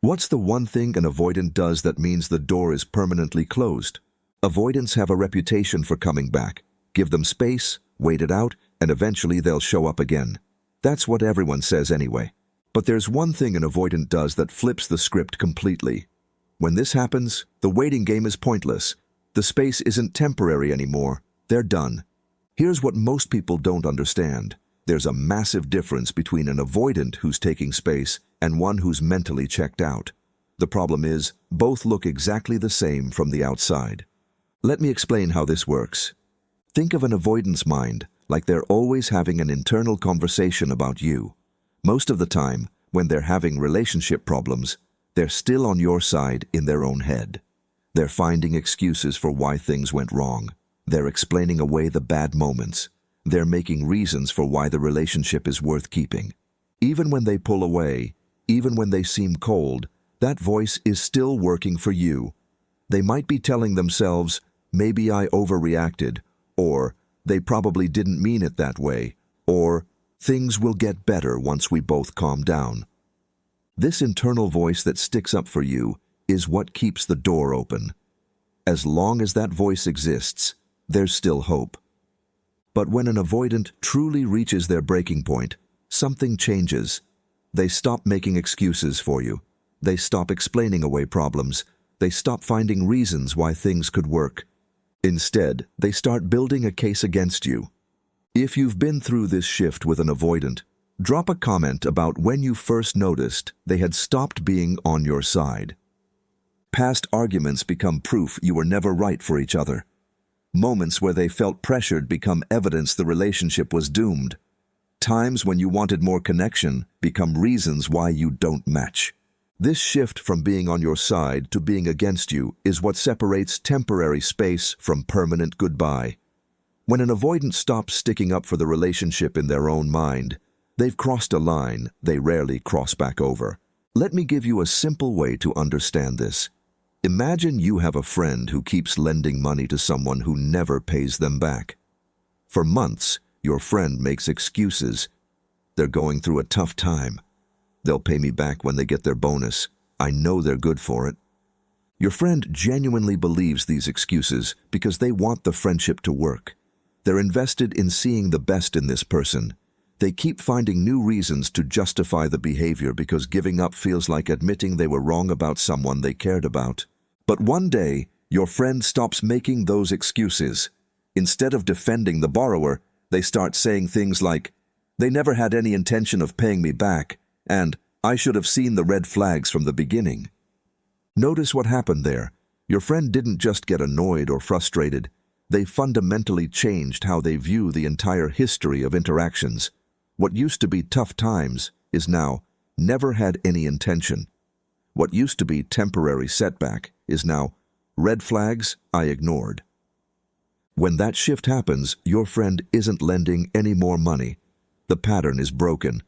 What's the one thing an avoidant does that means the door is permanently closed? Avoidants have a reputation for coming back. Give them space, wait it out, and eventually they'll show up again. That's what everyone says anyway. But there's one thing an avoidant does that flips the script completely. When this happens, the waiting game is pointless. The space isn't temporary anymore. They're done. Here's what most people don't understand. There's a massive difference between an avoidant who's taking space and one who's mentally checked out. The problem is, both look exactly the same from the outside. Let me explain how this works. Think of an avoidance mind like they're always having an internal conversation about you. Most of the time, when they're having relationship problems, they're still on your side in their own head. They're finding excuses for why things went wrong. They're explaining away the bad moments. They're making reasons for why the relationship is worth keeping. Even when they pull away, even when they seem cold, that voice is still working for you. They might be telling themselves, maybe I overreacted, or they probably didn't mean it that way, or things will get better once we both calm down. This internal voice that sticks up for you is what keeps the door open. As long as that voice exists, there's still hope. But when an avoidant truly reaches their breaking point, something changes. They stop making excuses for you. They stop explaining away problems. They stop finding reasons why things could work. Instead, they start building a case against you. If you've been through this shift with an avoidant, drop a comment about when you first noticed they had stopped being on your side. Past arguments become proof you were never right for each other. Moments where they felt pressured become evidence the relationship was doomed. Times when you wanted more connection become reasons why you don't match. This shift from being on your side to being against you is what separates temporary space from permanent goodbye. When an avoidant stops sticking up for the relationship in their own mind, they've crossed a line they rarely cross back over. Let me give you a simple way to understand this. Imagine you have a friend who keeps lending money to someone who never pays them back. For months, your friend makes excuses. They're going through a tough time. They'll pay me back when they get their bonus. I know they're good for it. Your friend genuinely believes these excuses because they want the friendship to work. They're invested in seeing the best in this person. They keep finding new reasons to justify the behavior because giving up feels like admitting they were wrong about someone they cared about. But one day, your friend stops making those excuses. Instead of defending the borrower, they start saying things like, "They never had any intention of paying me back," and "I should have seen the red flags from the beginning." Notice what happened there. Your friend didn't just get annoyed or frustrated. They fundamentally changed how they view the entire history of interactions. What used to be tough times is now never had any intention. What used to be temporary setback is now red flags I ignored. When that shift happens, your friend isn't lending any more money. The pattern is broken.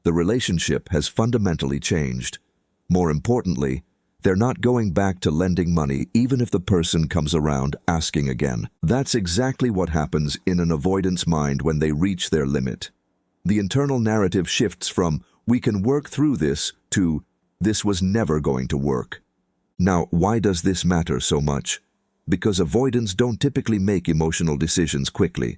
The relationship has fundamentally changed. More importantly, they're not going back to lending money even if the person comes around asking again. That's exactly what happens in an avoidance mind when they reach their limit. The internal narrative shifts from "we can work through this" to "this was never going to work." Now, why does this matter so much? Because avoidants don't typically make emotional decisions quickly.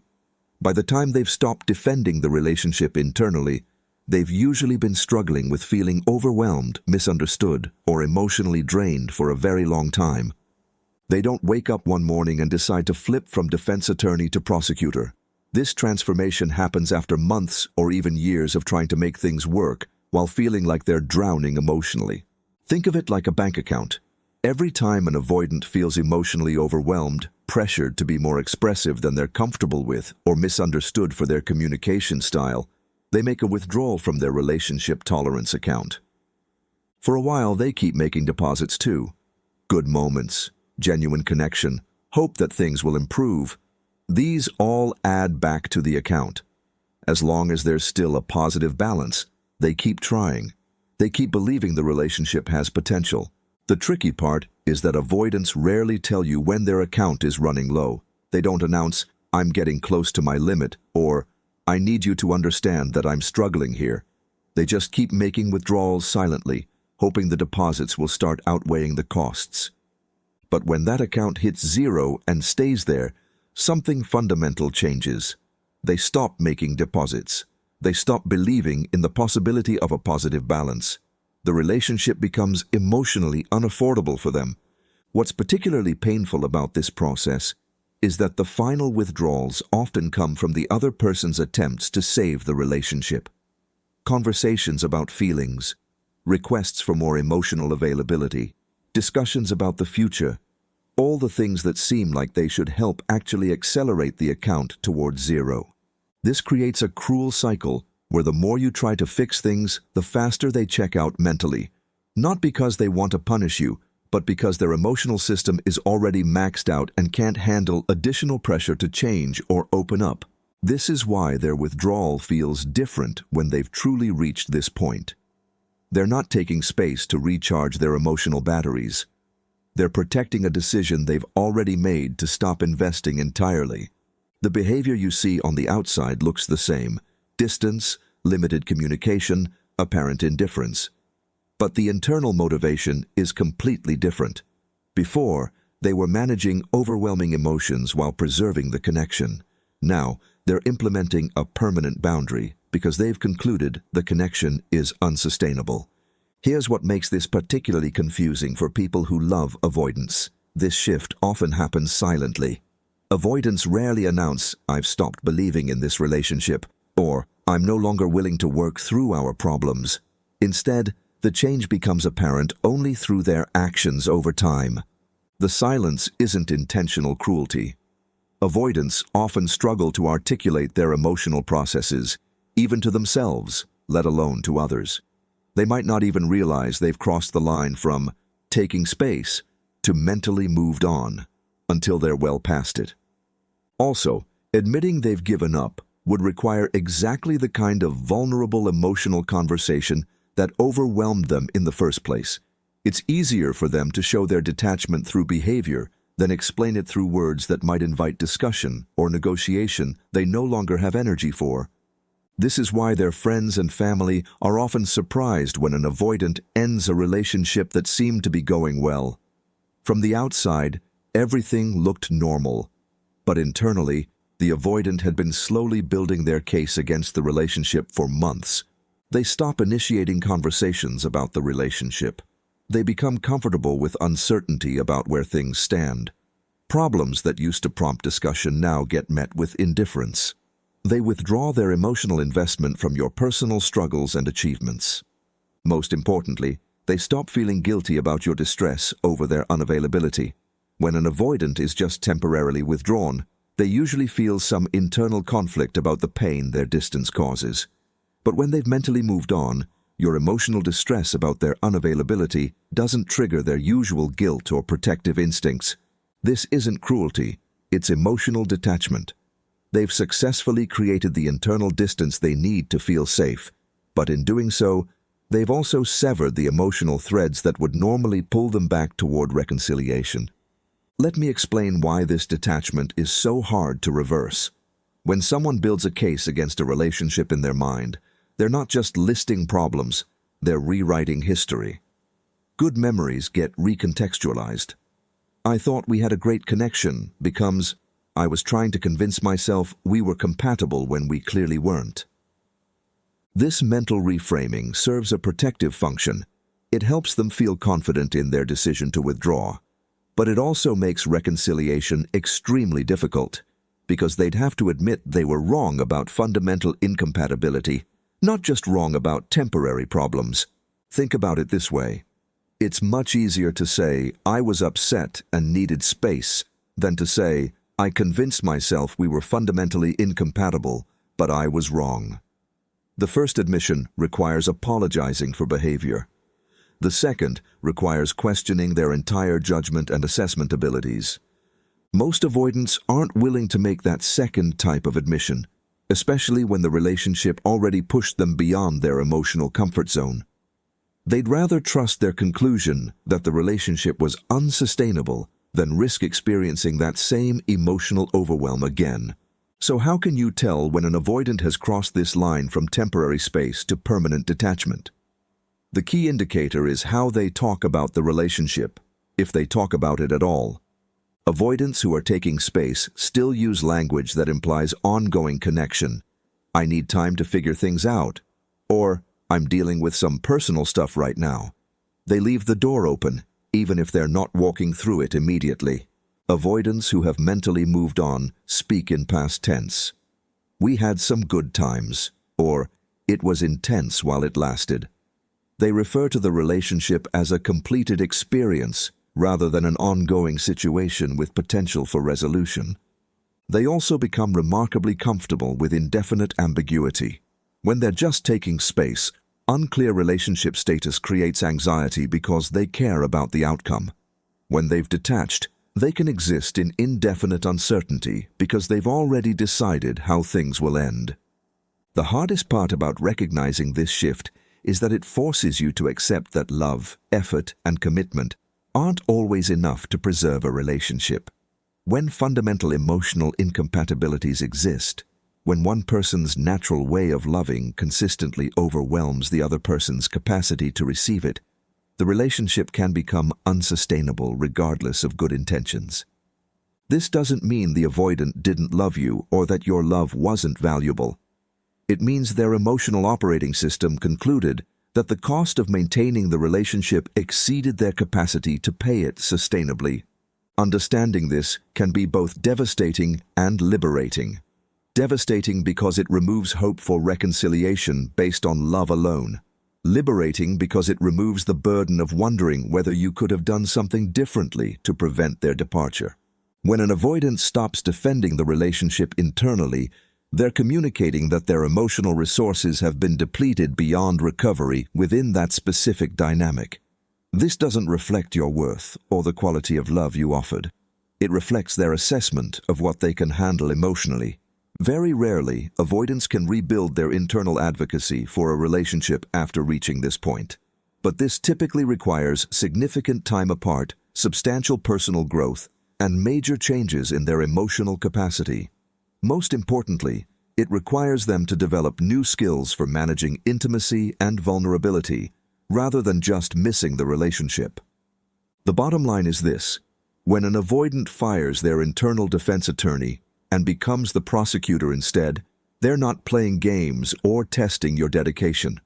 By the time they've stopped defending the relationship internally, they've usually been struggling with feeling overwhelmed, misunderstood, or emotionally drained for a very long time. They don't wake up one morning and decide to flip from defense attorney to prosecutor. This transformation happens after months or even years of trying to make things work while feeling like they're drowning emotionally. Think of it like a bank account. Every time an avoidant feels emotionally overwhelmed, pressured to be more expressive than they're comfortable with, or misunderstood for their communication style, they make a withdrawal from their relationship tolerance account. For a while, they keep making deposits too. Good moments, genuine connection, hope that things will improve. These all add back to the account. As long as there's still a positive balance, they keep trying. They keep believing the relationship has potential. The tricky part is that avoidants rarely tell you when their account is running low. They don't announce, "I'm getting close to my limit," or "I need you to understand that I'm struggling here." They just keep making withdrawals silently, hoping the deposits will start outweighing the costs. But when that account hits zero and stays there, something fundamental changes. They stop making deposits. They stop believing in the possibility of a positive balance. The relationship becomes emotionally unaffordable for them. What's particularly painful about this process is that the final withdrawals often come from the other person's attempts to save the relationship. Conversations about feelings, requests for more emotional availability, discussions about the future, all the things that seem like they should help actually accelerate the account towards zero. This creates a cruel cycle where the more you try to fix things, the faster they check out mentally. Not because they want to punish you, but because their emotional system is already maxed out and can't handle additional pressure to change or open up. This is why their withdrawal feels different when they've truly reached this point. They're not taking space to recharge their emotional batteries. They're protecting a decision they've already made to stop investing entirely. The behavior you see on the outside looks the same: distance, limited communication, apparent indifference. But the internal motivation is completely different. Before, they were managing overwhelming emotions while preserving the connection. Now, they're implementing a permanent boundary because they've concluded the connection is unsustainable. Here's what makes this particularly confusing for people who love avoidance. This shift often happens silently. Avoidants rarely announce, "I've stopped believing in this relationship," or "I'm no longer willing to work through our problems." Instead, the change becomes apparent only through their actions over time. The silence isn't intentional cruelty. Avoidants often struggle to articulate their emotional processes, even to themselves, let alone to others. They might not even realize they've crossed the line from taking space to mentally moved on until they're well past it. Also, admitting they've given up would require exactly the kind of vulnerable emotional conversation that overwhelmed them in the first place. It's easier for them to show their detachment through behavior than explain it through words that might invite discussion or negotiation they no longer have energy for. This is why their friends and family are often surprised when an avoidant ends a relationship that seemed to be going well. From the outside, everything looked normal, but internally, the avoidant had been slowly building their case against the relationship for months. They stop initiating conversations about the relationship. They become comfortable with uncertainty about where things stand. Problems that used to prompt discussion now get met with indifference. They withdraw their emotional investment from your personal struggles and achievements. Most importantly, they stop feeling guilty about your distress over their unavailability. When an avoidant is just temporarily withdrawn, they usually feel some internal conflict about the pain their distance causes. But when they've mentally moved on, your emotional distress about their unavailability doesn't trigger their usual guilt or protective instincts. This isn't cruelty, it's emotional detachment. They've successfully created the internal distance they need to feel safe, but in doing so, they've also severed the emotional threads that would normally pull them back toward reconciliation. Let me explain why this detachment is so hard to reverse. When someone builds a case against a relationship in their mind, they're not just listing problems, they're rewriting history. Good memories get recontextualized. "I thought we had a great connection" becomes, "I was trying to convince myself we were compatible when we clearly weren't." This mental reframing serves a protective function. It helps them feel confident in their decision to withdraw. But it also makes reconciliation extremely difficult, because they'd have to admit they were wrong about fundamental incompatibility, not just wrong about temporary problems. Think about it this way. It's much easier to say, "I was upset and needed space," than to say, "I convinced myself we were fundamentally incompatible, but I was wrong." The first admission requires apologizing for behavior. The second requires questioning their entire judgment and assessment abilities. Most avoidants aren't willing to make that second type of admission, especially when the relationship already pushed them beyond their emotional comfort zone. They'd rather trust their conclusion that the relationship was unsustainable than risk experiencing that same emotional overwhelm again. So how can you tell when an avoidant has crossed this line from temporary space to permanent detachment? The key indicator is how they talk about the relationship, if they talk about it at all. Avoidants who are taking space still use language that implies ongoing connection. I need time to figure things out. Or, I'm dealing with some personal stuff right now. They leave the door open, even if they're not walking through it immediately. Avoidants who have mentally moved on speak in past tense. We had some good times, or it was intense while it lasted. They refer to the relationship as a completed experience rather than an ongoing situation with potential for resolution. They also become remarkably comfortable with indefinite ambiguity. When they're just taking space, unclear relationship status creates anxiety because they care about the outcome. When they've detached, they can exist in indefinite uncertainty because they've already decided how things will end. The hardest part about recognizing this shift is that it forces you to accept that love, effort, and commitment aren't always enough to preserve a relationship. When fundamental emotional incompatibilities exist, when one person's natural way of loving consistently overwhelms the other person's capacity to receive it, the relationship can become unsustainable regardless of good intentions. This doesn't mean the avoidant didn't love you or that your love wasn't valuable. It means their emotional operating system concluded that the cost of maintaining the relationship exceeded their capacity to pay it sustainably. Understanding this can be both devastating and liberating. Devastating because it removes hope for reconciliation based on love alone. Liberating because it removes the burden of wondering whether you could have done something differently to prevent their departure. When an avoidant stops defending the relationship internally, they're communicating that their emotional resources have been depleted beyond recovery within that specific dynamic. This doesn't reflect your worth or the quality of love you offered. It reflects their assessment of what they can handle emotionally. Very rarely, avoidants can rebuild their internal advocacy for a relationship after reaching this point. But this typically requires significant time apart, substantial personal growth, and major changes in their emotional capacity. Most importantly, it requires them to develop new skills for managing intimacy and vulnerability, rather than just missing the relationship. The bottom line is this: when an avoidant fires their internal defense attorney and becomes the prosecutor instead, they're not playing games or testing your dedication.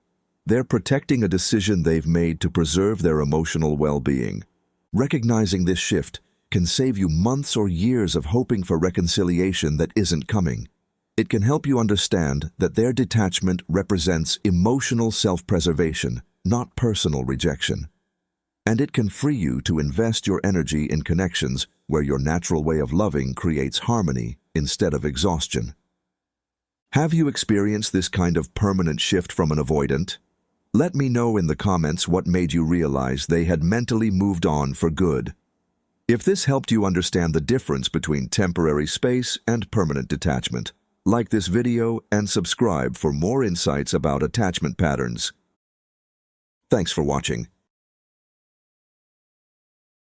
They're protecting a decision they've made to preserve their emotional well-being. Recognizing this shift can save you months or years of hoping for reconciliation that isn't coming. It can help you understand that their detachment represents emotional self-preservation, not personal rejection. And it can free you to invest your energy in connections where your natural way of loving creates harmony instead of exhaustion. Have you experienced this kind of permanent shift from an avoidant? Let me know in the comments what made you realize they had mentally moved on for good. If this helped you understand the difference between temporary space and permanent detachment, like this video and subscribe for more insights about attachment patterns. Thanks for watching.